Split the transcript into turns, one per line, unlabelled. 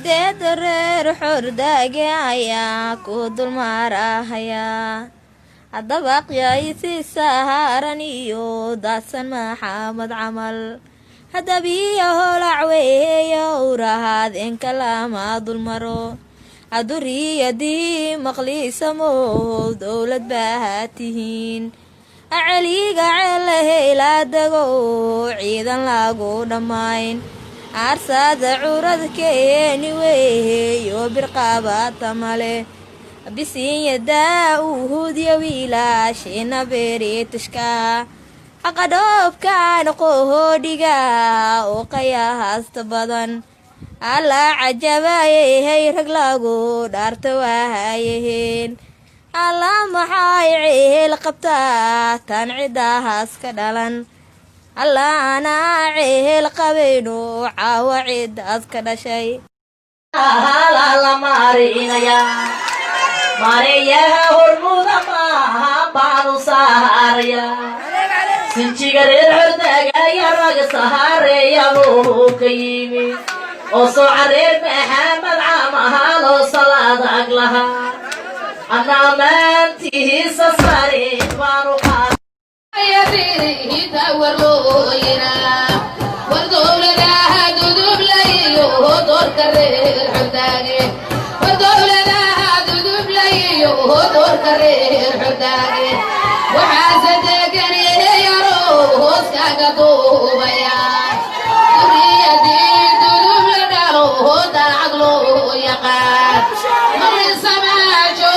sideed reer xordage ayaa ku dulmaarahaya haddabaqyaysi saaran iyo daadsan maxamed camal haddabiyo holac weeyo urahaad inka lama dulmaro aduriyadii maqliisamow dowlad baa tihiin aceliga ceelaheylaadago ciidan lagu dhammayn aarsada curadkeeni weeyo birqaabata male bisiinyadaa uhudya wiilaashina beeritishka aqadhoobkan qohodhiga oo qayahaasta badan allaa cajabayhay rag lagu dhaarta waayaheen alla maxay ceel qabtaa tan cidahaas ka dhalan alla anaa ceel qabayno caawa cidaas ka dhashay
la marinaya mariyaha hormuda maaha baanu saaraya sinjiga reer xordagaya raga sahareeya buu ka yimi oo sooca reer maxamed caamahaloo salaad ag lahaa amaantihiisa sarin baanu
wardowladaha dudublayo doorka reer xordaage wardowladaha dudublayo doorka reer xordaage waxaase deganiyaro hooskaaga duubaya duriyadii dudub la dhalo daacad loo yaqaan marisamaajo